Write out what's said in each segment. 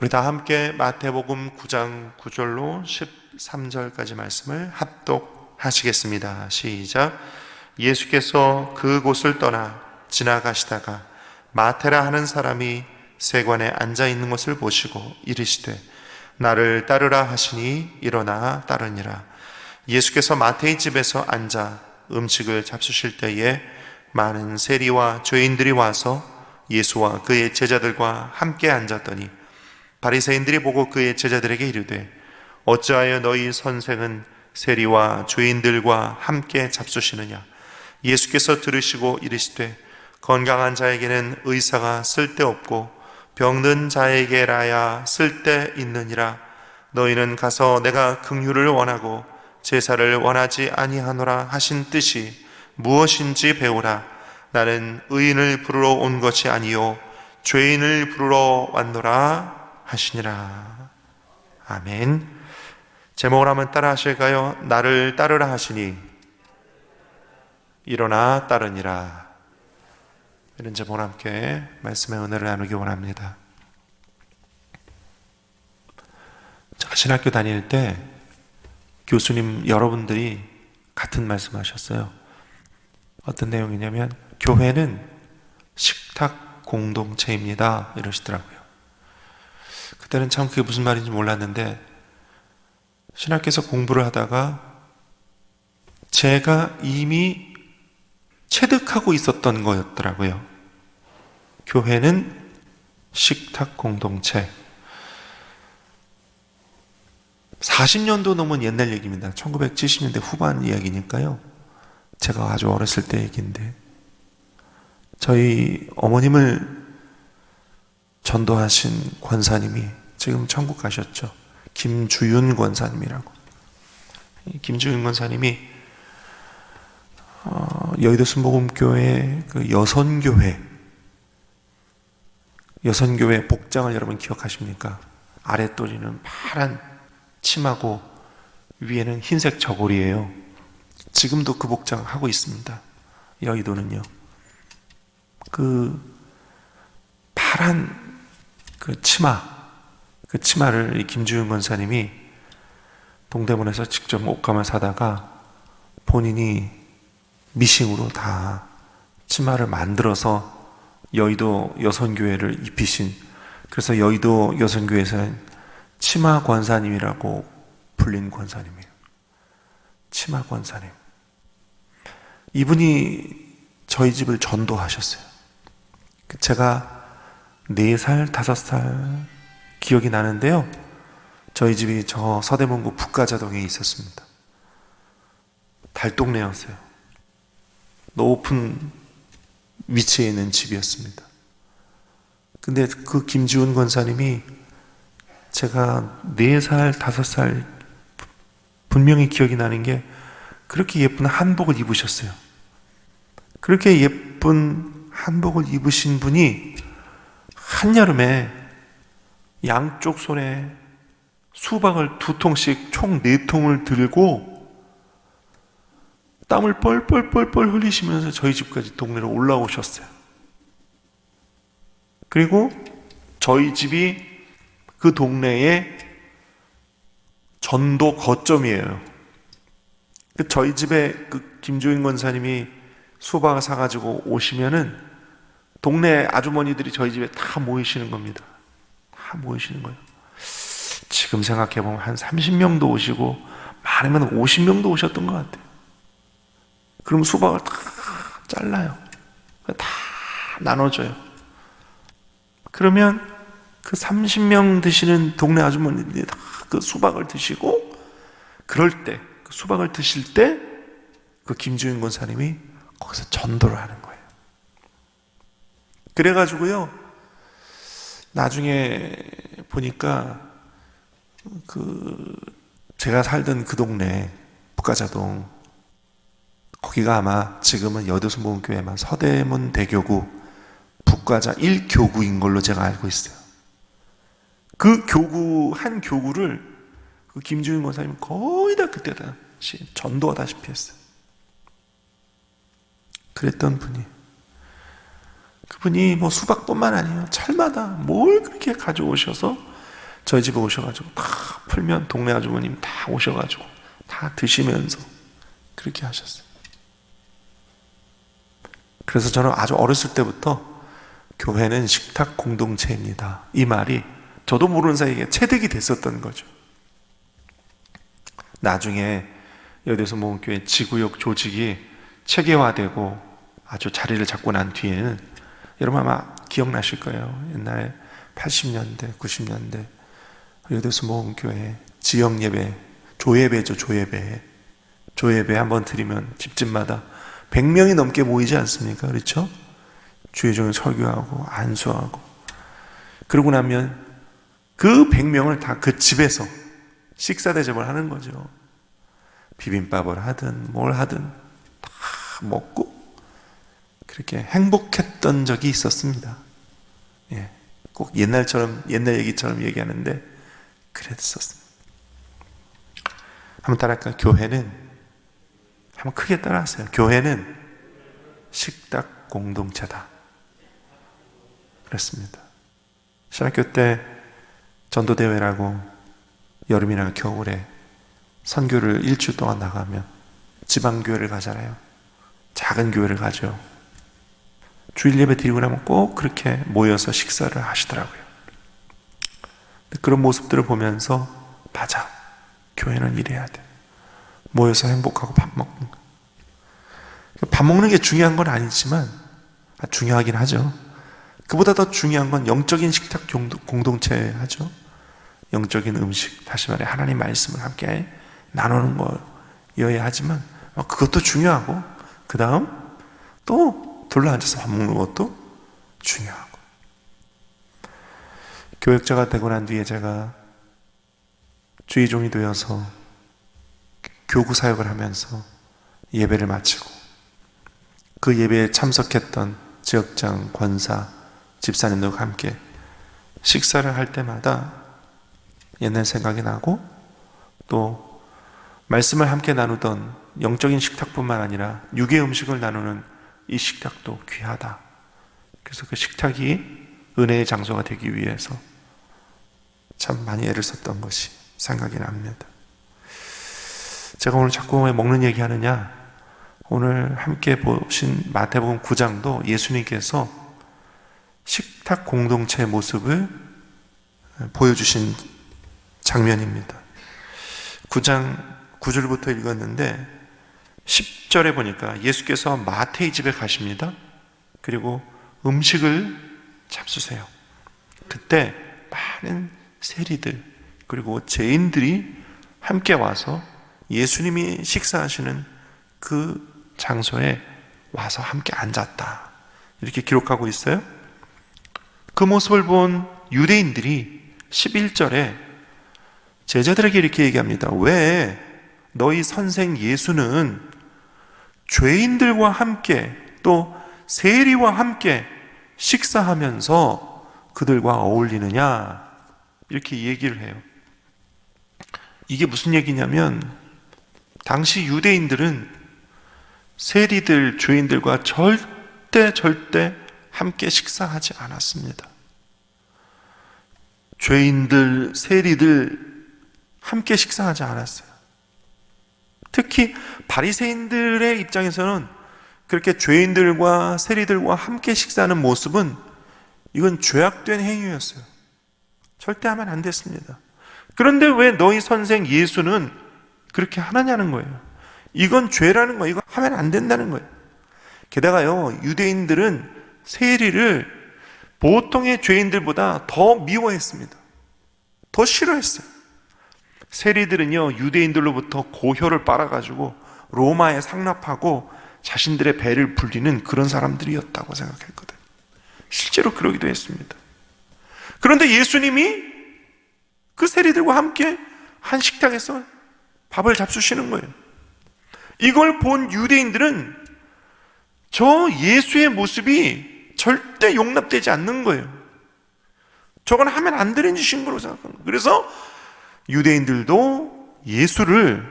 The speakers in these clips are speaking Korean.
우리 다 함께 마태복음 9장 9절로 13절까지 말씀을 합독하시겠습니다. 시작. 예수께서 그곳을 떠나 지나가시다가 마태라 하는 사람이 세관에 앉아 있는 것을 보시고 이르시되 나를 따르라 하시니 일어나 따르니라. 예수께서 마태의 집에서 앉아 음식을 잡수실 때에 많은 세리와 죄인들이 와서 예수와 그의 제자들과 함께 앉았더니 바리새인들이 보고 그의 제자들에게 이르되 어찌하여 너희 선생은 세리와 죄인들과 함께 잡수시느냐. 예수께서 들으시고 이르시되 건강한 자에게는 의사가 쓸데없고 병든 자에게라야 쓸데있느니라. 너희는 가서 내가 긍휼을 원하고 제사를 원하지 아니하노라 하신 뜻이 무엇인지 배우라. 나는 의인을 부르러 온 것이 아니요 죄인을 부르러 왔노라 하시니라. 아멘. 제목을 한번 따라 하실까요? 나를 따르라 하시니 일어나 따르니라. 이런 제목을 함께 말씀의 은혜를 나누기 원합니다. 제가 신학교 다닐 때 교수님 여러분들이 같은 말씀하셨어요. 어떤 내용이냐면 교회는 식탁 공동체입니다 이러시더라고요. 그때는 참 그게 무슨 말인지 몰랐는데 신학교에서 공부를 하다가 제가 이미 체득하고 있었던 거였더라고요. 교회는 식탁 공동체. 40년도 넘은 옛날 얘기입니다. 1970년대 후반 이야기니까요. 제가 아주 어렸을 때 얘기인데 저희 어머님을 전도하신 권사님이 지금 천국 가셨죠. 김주윤 권사님이라고. 김주윤 권사님이 여의도 순복음교회 그 여선교회 복장을 여러분 기억하십니까? 아랫도리는 파란 치마고 위에는 흰색 저고리예요. 지금도 그 복장 하고 있습니다. 여의도는요. 그 파란 그 치마를 이 김주윤 권사님이 동대문에서 직접 옷감을 사다가 본인이 미싱으로 다 치마를 만들어서 여의도 여선교회를 입히신, 그래서 여의도 여선교회에서는 치마 권사님이라고 불린 권사님이에요. 치마 권사님. 이분이 저희 집을 전도하셨어요. 제가 4살, 5살 기억이 나는데요. 저희 집이 저 서대문구 북가자동에 있었습니다. 달동네였어요. 높은 위치에 있는 집이었습니다. 근데 그 김지훈 권사님이 제가 4살, 5살 분명히 기억이 나는 게 그렇게 예쁜 한복을 입으셨어요. 그렇게 예쁜 한복을 입으신 분이 한여름에 양쪽 손에 수박을 2통씩 총 4통을 들고 땀을 뻘뻘뻘뻘 흘리시면서 저희 집까지 동네로 올라오셨어요. 그리고 저희 집이 그 동네의 전도 거점이에요. 저희 집에 그 김조인 권사님이 수박을 사가지고 오시면은 동네 아주머니들이 저희 집에 다 모이시는 겁니다. 다 모이시는 거예요. 지금 생각해보면 한 30명도 오시고 많으면 50명도 오셨던 것 같아요. 그럼 수박을 다 잘라요. 다 나눠줘요. 그러면 그 30명 드시는 동네 아주머니들이 다 그 수박을 드시고, 그럴 때, 그 수박을 드실 때, 그 김주인 권사님이 거기서 전도를 하는 거예요. 그래가지고요, 나중에 보니까, 제가 살던 그 동네, 북가자동, 거기가 아마 지금은 여의도순복음교회만 서대문 대교구 북가자 1교구인 걸로 제가 알고 있어요. 그 교구, 한 교구를 그 김주인 권사님 거의 다 그때 당시 전도하다시피 했어요. 그랬던 분이. 그분이 뭐 수박뿐만 아니에요. 철마다 뭘 그렇게 가져오셔서 저희 집에 오셔가지고 다 풀면 동네 아주머님 다 오셔가지고 다 드시면서 그렇게 하셨어요. 그래서 저는 아주 어렸을 때부터 교회는 식탁 공동체입니다, 이 말이 저도 모르는 사이에 체득이 됐었던 거죠. 나중에 여대서 모험교회 지구역 조직이 체계화되고 아주 자리를 잡고 난 뒤에는, 여러분 아마 기억나실 거예요. 옛날에 80년대, 90년대 여대서 모험교회 지역 예배, 조예배죠. 조예배 한번 드리면 집집마다 100명이 넘게 모이지 않습니까? 그렇죠? 주의 종일 설교하고 안수하고, 그러고 나면 그 100명을 다 그 집에서 식사 대접을 하는 거죠. 비빔밥을 하든 뭘 하든 다 먹고 그렇게 행복했던 적이 있었습니다. 예, 꼭 옛날 얘기처럼 얘기하는데 그랬었습니다. 한번 따라할까요? 교회는, 한번 크게 따라하세요. 교회는 식탁 공동체다. 그렇습니다. 신학교 때 전도대회라고 여름이나 겨울에 선교를 일주 동안 나가면 지방교회를 가잖아요. 작은 교회를 가죠. 주일 예배 드리고 나면 꼭 그렇게 모여서 식사를 하시더라고요. 그런 모습들을 보면서, 맞아, 교회는 이래야 돼. 모여서 행복하고 밥 먹는 거. 밥 먹는 게 중요한 건 아니지만, 중요하긴 하죠. 그보다 더 중요한 건 영적인 식탁 공동체 하죠. 영적인 음식, 다시 말해 하나님 말씀을 함께 나누는 거여야 하지만, 그것도 중요하고, 그 다음 또 둘러앉아서 밥 먹는 것도 중요하고. 교역자가 되고 난 뒤에 제가 주의 종이 되어서 교구 사역을 하면서 예배를 마치고, 그 예배에 참석했던 지역장, 권사, 집사님들과 함께 식사를 할 때마다 옛날 생각이 나고, 또 말씀을 함께 나누던 영적인 식탁뿐만 아니라 육의 음식을 나누는 이 식탁도 귀하다. 그래서 그 식탁이 은혜의 장소가 되기 위해서 참 많이 애를 썼던 것이 생각이 납니다. 제가 오늘 자꾸 왜 먹는 얘기 하느냐, 오늘 함께 보신 마태복음 9장도 예수님께서 식탁 공동체의 모습을 보여주신 장면입니다. 9장 9절부터 읽었는데 10절에 보니까 예수께서 마태의 집에 가십니다. 그리고 음식을 잡수세요. 그때 많은 세리들 그리고 죄인들이 함께 와서 예수님이 식사하시는 그 장소에 와서 함께 앉았다, 이렇게 기록하고 있어요. 그 모습을 본 유대인들이 11절에 제자들에게 이렇게 얘기합니다. 왜 너희 선생 예수는 죄인들과 함께 또 세리와 함께 식사하면서 그들과 어울리느냐, 이렇게 얘기를 해요. 이게 무슨 얘기냐면, 당시 유대인들은 세리들, 죄인들과 절대 함께 식사하지 않았습니다. 죄인들, 세리들 함께 식사하지 않았어요. 특히 바리새인들의 입장에서는 그렇게 죄인들과 세리들과 함께 식사하는 모습은 이건 죄악된 행위였어요. 절대 하면 안 됐습니다. 그런데 왜 너희 선생 예수는 그렇게 하느냐는 거예요. 이건 죄라는 거예요. 이거 하면 안 된다는 거예요. 게다가요, 유대인들은 세리를 보통의 죄인들보다 더 미워했습니다. 더 싫어했어요. 세리들은요, 유대인들로부터 고혈을 빨아가지고 로마에 상납하고 자신들의 배를 불리는 그런 사람들이었다고 생각했거든요. 실제로 그러기도 했습니다. 그런데 예수님이 그 세리들과 함께 한 식탁에서 밥을 잡수시는 거예요. 이걸 본 유대인들은 저 예수의 모습이 절대 용납되지 않는 거예요. 저건 하면 안 되는 짓인 거로 생각한 거예요. 그래서 유대인들도 예수를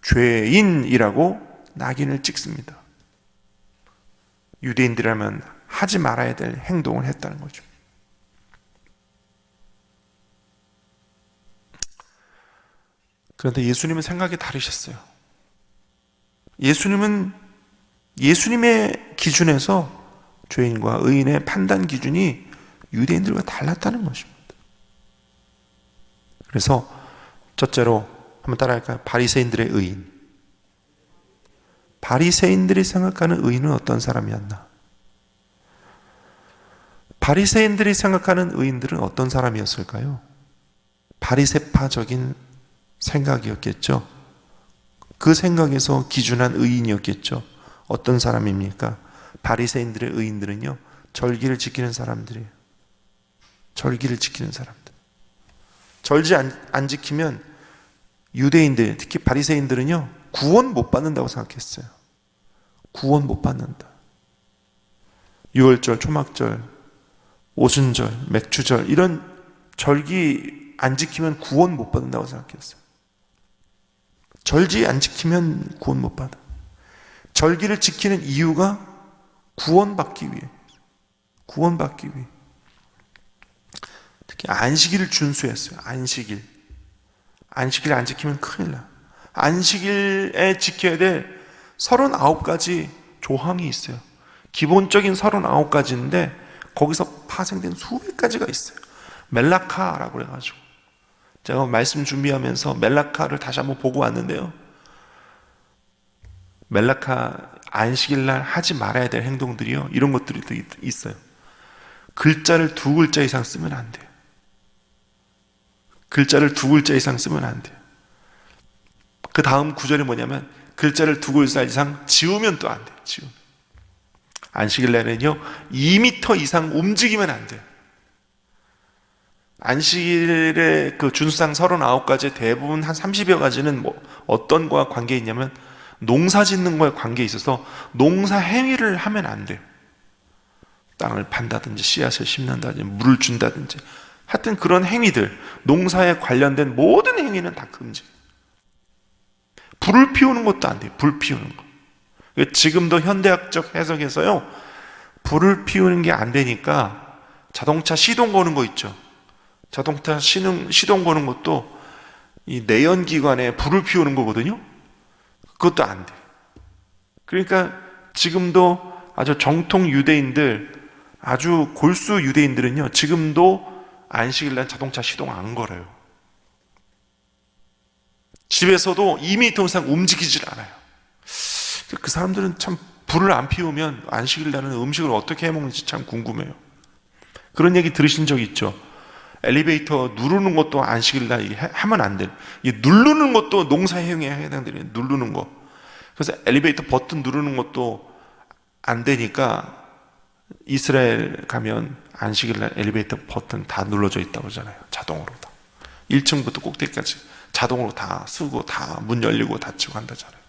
죄인이라고 낙인을 찍습니다. 유대인들이라면 하지 말아야 될 행동을 했다는 거죠. 그런데 예수님은 생각이 다르셨어요. 예수님은 예수님의 기준에서 죄인과 의인의 판단 기준이 유대인들과 달랐다는 것입니다. 그래서 첫째로 한번 따라할까요? 바리새인들의 의인. 바리새인들이 생각하는 의인은 어떤 사람이었나? 바리새인들이 생각하는 의인들은 어떤 사람이었을까요? 바리새파적인 생각이었겠죠. 그 생각에서 기준한 의인이었겠죠. 어떤 사람입니까? 바리새인들의 의인들은요, 절기를 지키는 사람들이에요. 절기를 지키는 사람들. 절지 안 지키면 유대인들, 특히 바리새인들은요, 구원 못 받는다고 생각했어요. 구원 못 받는다. 유월절, 초막절, 오순절, 맥주절, 이런 절기 안 지키면 구원 못 받는다고 생각했어요. 절기 안 지키면 구원 못 받아. 절기를 지키는 이유가 구원받기 위해. 구원받기 위해. 특히 안식일을 준수했어요. 안식일. 안식일 안 지키면 큰일 나. 안식일에 지켜야 될 39가지 조항이 있어요. 기본적인 39가지인데 거기서 파생된 수백 가지가 있어요. 멜라카라고 그래가지고 제가 말씀 준비하면서 멜라카를 다시 한번 보고 왔는데요. 멜라카 안식일날 하지 말아야 될 행동들이요, 이런 것들이 있어요. 글자를 2글자 이상 쓰면 안 돼요. 글자를 2글자 이상 쓰면 안 돼요. 그 다음 구절이 뭐냐면 글자를 2글자 이상 지우면 또 안 돼요. 지우면. 안식일날은요 2m 이상 움직이면 안 돼요. 안식일의 그 준수상 39가지 대부분 한 30여 가지는 뭐 어떤 거와 관계 있냐면 농사 짓는 거에 관계 있어서 농사 행위를 하면 안 돼요. 땅을 판다든지 씨앗을 심는다든지 물을 준다든지 하여튼 그런 행위들, 농사에 관련된 모든 행위는 다 금지. 불을 피우는 것도 안 돼요. 불 피우는 거. 지금도 현대학적 해석에서요, 불을 피우는 게 안 되니까 자동차 시동 거는 거 있죠. 자동차 시동 거는 것도 이 내연기관에 불을 피우는 거거든요. 그것도 안 돼. 그러니까 지금도 아주 정통 유대인들, 아주 골수 유대인들은요, 지금도 안식일날 자동차 시동 안 걸어요. 집에서도 2m 이상 움직이질 않아요. 그 사람들은 참 불을 안 피우면 안식일날은 음식을 어떻게 해먹는지 참 궁금해요. 그런 얘기 들으신 적 있죠? 엘리베이터 누르는 것도 안식일날 하면 안 돼요. 누르는 것도 농사행위에 해당돼요. 누르는 거. 그래서 엘리베이터 버튼 누르는 것도 안 되니까 이스라엘 가면 안식일날 엘리베이터 버튼 다 눌러져 있다고 하잖아요. 자동으로 다. 1층부터 꼭대기까지 자동으로 다 쓰고 다 문 열리고 닫히고 한다잖아요.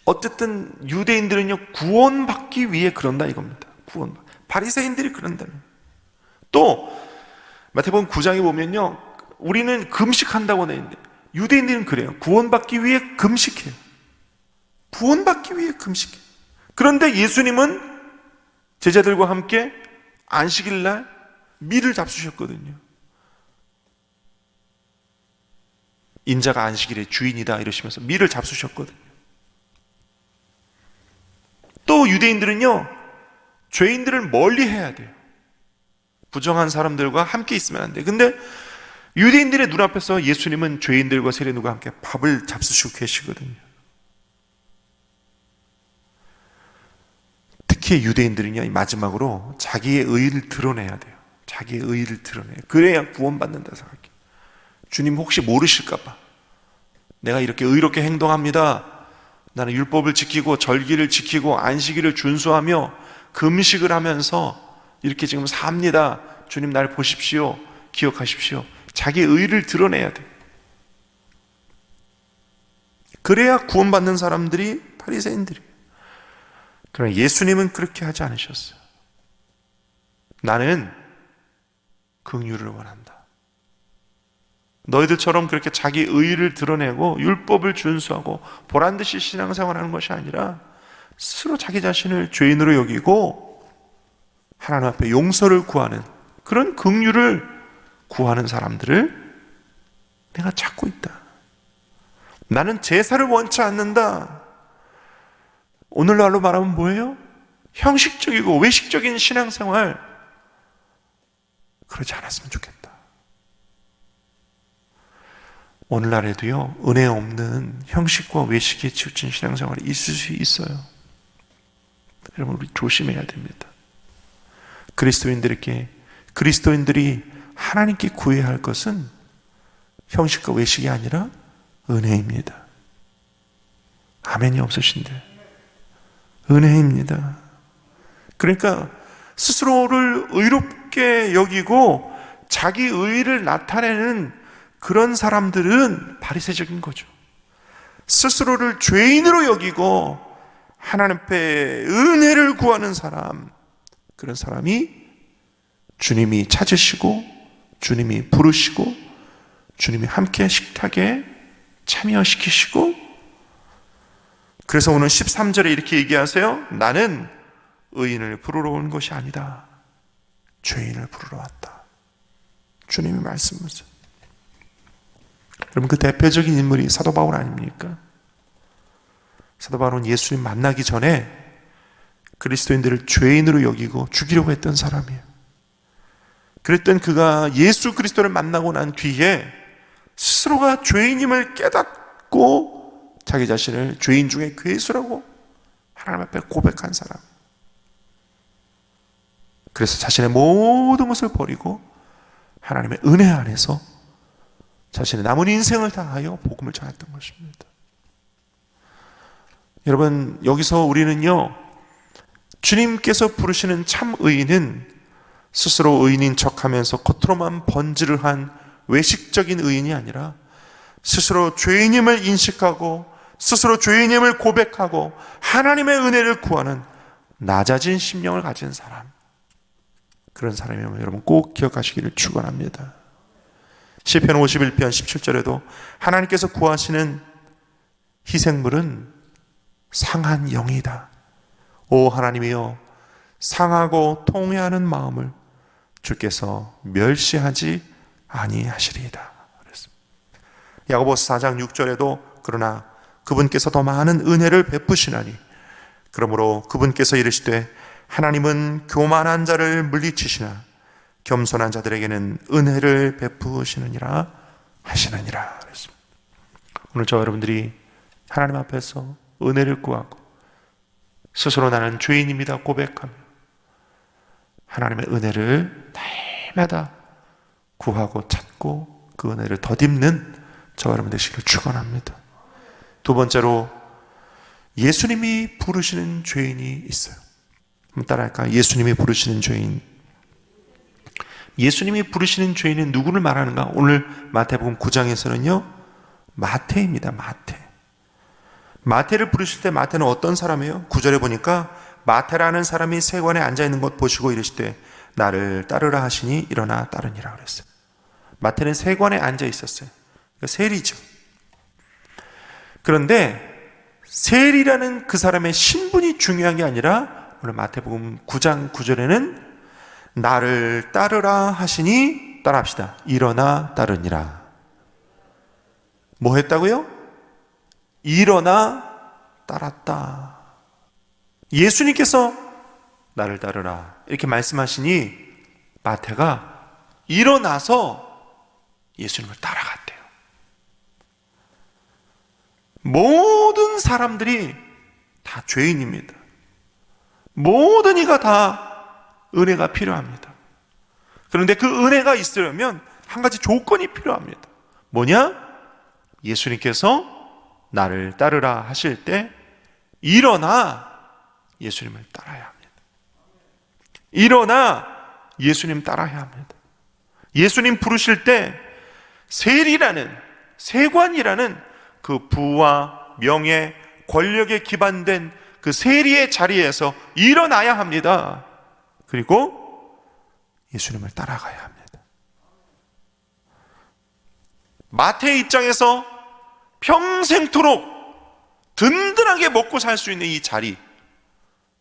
어쨌든 유대인들은요 구원받기 위해 그런다 이겁니다. 바리새인들이 그런다는. 또 마태복음 9장에 보면요, 우리는 금식한다고 돼 있는데 유대인들은 그래요. 구원받기 위해 금식해요. 구원받기 위해 금식해요. 그런데 예수님은 제자들과 함께 안식일날 밀을 잡수셨거든요. 인자가 안식일의 주인이다 이러시면서 밀을 잡수셨거든요. 또 유대인들은요 죄인들을 멀리 해야 돼요. 부정한 사람들과 함께 있으면 안 돼요. 근데 유대인들의 눈앞에서 예수님은 죄인들과 세리들과 함께 밥을 잡수시고 계시거든요. 특히 유대인들은요 마지막으로 자기의 의의를 드러내야 돼요. 자기의 의의를 드러내요. 그래야 구원받는다 생각해요. 주님 혹시 모르실까 봐 내가 이렇게 의롭게 행동합니다, 나는 율법을 지키고 절기를 지키고 안식일을 준수하며 금식을 하면서 이렇게 지금 삽니다, 주님 날 보십시오, 기억하십시오. 자기의 의의를 드러내야 돼. 그래야 구원받는 사람들이 바리새인들이에요. 그러나 예수님은 그렇게 하지 않으셨어요. 나는 긍휼을 원한다. 너희들처럼 그렇게 자기 의의를 드러내고 율법을 준수하고 보란듯이 신앙생활하는 것이 아니라 스스로 자기 자신을 죄인으로 여기고 하나님 앞에 용서를 구하는 그런 긍휼을 구하는 사람들을 내가 찾고 있다. 나는 제사를 원치 않는다. 오늘날로 말하면 뭐예요? 형식적이고 외식적인 신앙생활, 그러지 않았으면 좋겠다. 오늘날에도요, 은혜 없는 형식과 외식에 치우친 신앙생활이 있을 수 있어요. 여러분, 우리 조심해야 됩니다. 그리스도인들이 하나님께 구해야 할 것은 형식과 외식이 아니라 은혜입니다. 아멘이 없으신데 은혜입니다. 그러니까 스스로를 의롭게 여기고 자기 의의를 나타내는 그런 사람들은 바리새적인 거죠. 스스로를 죄인으로 여기고 하나님 앞에 은혜를 구하는 사람, 그런 사람이 주님이 찾으시고 주님이 부르시고 주님이 함께 식탁에 참여시키시고, 그래서 오늘 13절에 이렇게 얘기하세요. 나는 의인을 부르러 온 것이 아니다. 죄인을 부르러 왔다. 주님이 말씀하세요. 여러분, 그 대표적인 인물이 사도 바울 아닙니까? 사도 바울은 예수님 만나기 전에 그리스도인들을 죄인으로 여기고 죽이려고 했던 사람이에요. 그랬던 그가 예수 그리스도를 만나고 난 뒤에 스스로가 죄인임을 깨닫고 자기 자신을 죄인 중에 괴수라고 하나님 앞에 고백한 사람. 그래서 자신의 모든 것을 버리고 하나님의 은혜 안에서 자신의 남은 인생을 다하여 복음을 전했던 것입니다. 여러분, 여기서 우리는요, 주님께서 부르시는 참 의인은 스스로 의인인 척하면서 겉으로만 번지를 한 외식적인 의인이 아니라 스스로 죄인임을 인식하고 스스로 죄인임을 고백하고 하나님의 은혜를 구하는 낮아진 심령을 가진 사람, 그런 사람이면 여러분 꼭 기억하시기를 축원합니다. 시편 51편 17절에도 하나님께서 구하시는 희생물은 상한 영이다. 오 하나님이여, 상하고 통회하는 마음을 주께서 멸시하지 아니하시리이다. 야고보서 4장 6절에도 그러나 그분께서 더 많은 은혜를 베푸시나니 그러므로 그분께서 이르시되 하나님은 교만한 자를 물리치시나 겸손한 자들에게는 은혜를 베푸시느니라 하시느니라. 오늘 저와 여러분들이 하나님 앞에서 은혜를 구하고 스스로 나는 죄인입니다 고백하며 하나님의 은혜를 날마다 구하고 찾고 그 은혜를 덧입는 저와 여러분 되시기를 축원합니다. 두 번째로, 예수님이 부르시는 죄인이 있어요. 한번 따라할까요? 예수님이 부르시는 죄인. 예수님이 부르시는 죄인은 누구를 말하는가? 오늘 마태복음 9장에서는요, 마태입니다. 마태를 부르실 때 마태는 어떤 사람이에요? 9절에 보니까 마태라는 사람이 세관에 앉아있는 것 보시고 이르시되 나를 따르라 하시니 일어나 따르니라 그랬어요. 마태는 세관에 앉아 있었어요. 세리죠. 그런데 세리라는 그 사람의 신분이 중요한 게 아니라 오늘 마태복음 9장 9절에는 나를 따르라 하시니, 따라합시다. 일어나 따르니라. 뭐 했다고요? 일어나 따랐다. 예수님께서 나를 따르라 이렇게 말씀하시니 마태가 일어나서 예수님을 따라갔대요. 모든 사람들이 다 죄인입니다. 모든 이가 다 은혜가 필요합니다. 그런데 그 은혜가 있으려면 한 가지 조건이 필요합니다. 뭐냐? 예수님께서 나를 따르라 하실 때 일어나 예수님을 따라야 합니다. 일어나 예수님 따라야 합니다. 예수님 부르실 때 세리라는, 세관이라는 그 부와 명예, 권력에 기반된 그 세리의 자리에서 일어나야 합니다. 그리고 예수님을 따라가야 합니다. 마태의 입장에서 평생토록 든든하게 먹고 살 수 있는 이 자리,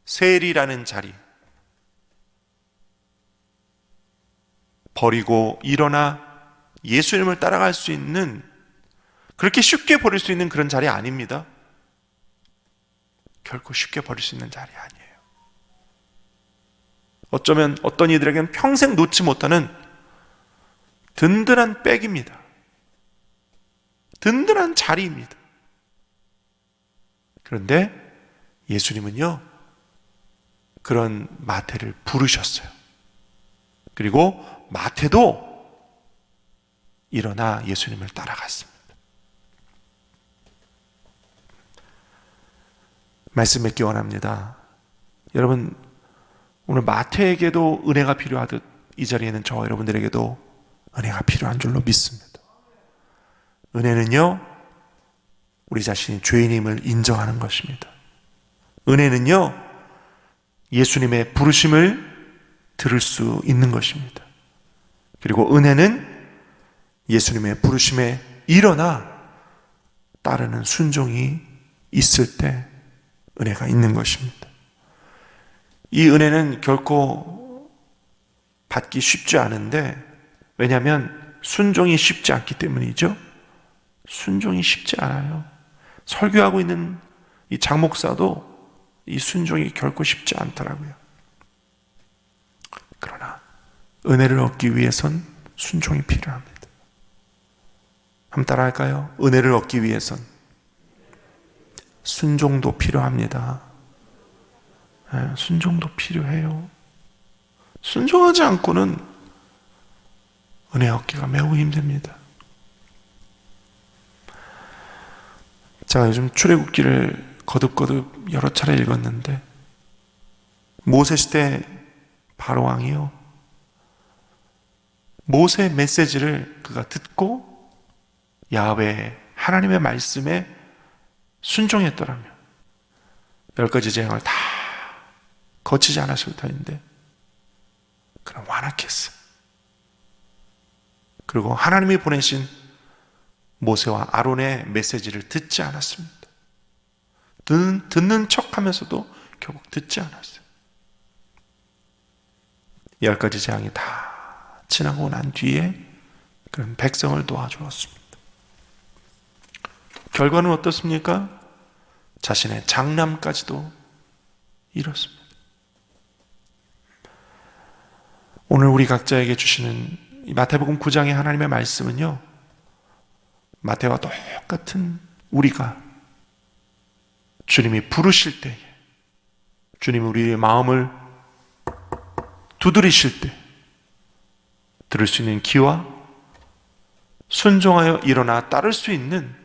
세리라는 자리 버리고 일어나 예수님을 따라갈 수 있는, 그렇게 쉽게 버릴 수 있는 그런 자리 아닙니다. 결코 쉽게 버릴 수 있는 자리 아니에요. 어쩌면 어떤 이들에게는 평생 놓지 못하는 든든한 백입니다. 든든한 자리입니다. 그런데 예수님은요, 그런 마태를 부르셨어요. 그리고 마태도 일어나 예수님을 따라갔습니다. 말씀 맺기 원합니다. 여러분, 오늘 마태에게도 은혜가 필요하듯 이 자리에는 저와 여러분들에게도 은혜가 필요한 줄로 믿습니다. 은혜는요, 우리 자신이 죄인임을 인정하는 것입니다. 은혜는요, 예수님의 부르심을 들을 수 있는 것입니다. 그리고 은혜는 예수님의 부르심에 일어나 따르는 순종이 있을 때 은혜가 있는 것입니다. 이 은혜는 결코 받기 쉽지 않은데, 왜냐하면 순종이 쉽지 않기 때문이죠. 순종이 쉽지 않아요. 설교하고 있는 이 장목사도 이 순종이 결코 쉽지 않더라고요. 그러나 은혜를 얻기 위해선 순종이 필요합니다. 한번 따라할까요? 은혜를 얻기 위해선 순종도 필요합니다. 네, 순종도 필요해요. 순종하지 않고는 은혜 얻기가 매우 힘듭니다. 제가 요즘 출애굽기를 거듭거듭 여러 차례 읽었는데, 모세 시대 바로 왕이요, 모세의 메시지를 그가 듣고 야훼 하나님의 말씀에 순종했더라면 10가지 재앙을 다 거치지 않았을 터인데 그는 완악했어요. 그리고 하나님이 보내신 모세와 아론의 메시지를 듣지 않았습니다. 듣는 척하면서도 결국 듣지 않았어요. 10가지 재앙이 다 지나고 난 뒤에 그런 백성을 도와주었습니다. 결과는 어떻습니까? 자신의 장남까지도 잃었습니다. 오늘 우리 각자에게 주시는 이 마태복음 9장의 하나님의 말씀은요, 마태와 똑같은 우리가 주님이 부르실 때에, 주님이 우리의 마음을 두드리실 때 들을 수 있는 귀와 순종하여 일어나 따를 수 있는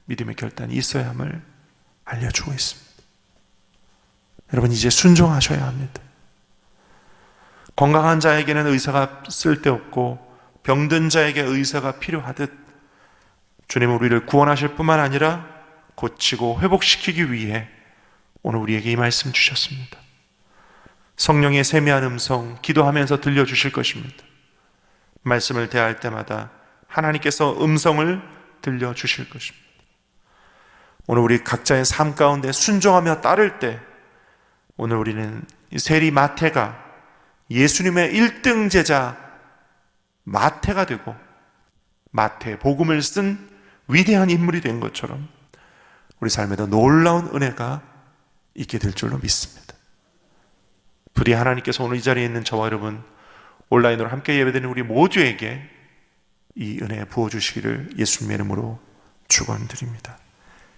믿음의 결단이 있어야 함을 알려주고 있습니다. 여러분, 이제 순종하셔야 합니다. 건강한 자에게는 의사가 쓸데없고 병든 자에게 의사가 필요하듯 주님은 우리를 구원하실 뿐만 아니라 고치고 회복시키기 위해 오늘 우리에게 이 말씀 주셨습니다. 성령의 세미한 음성 기도하면서 들려주실 것입니다. 말씀을 대할 때마다 하나님께서 음성을 들려주실 것입니다. 오늘 우리 각자의 삶 가운데 순종하며 따를 때, 오늘 우리는 세리 마태가 예수님의 1등 제자 마태가 되고 마태 복음을 쓴 위대한 인물이 된 것처럼 우리 삶에도 놀라운 은혜가 있게 될 줄로 믿습니다. 부디 하나님께서 오늘 이 자리에 있는 저와 여러분, 온라인으로 함께 예배드리는 우리 모두에게 이 은혜 부어주시기를 예수님의 이름으로 축원드립니다.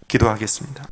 기도하겠습니다.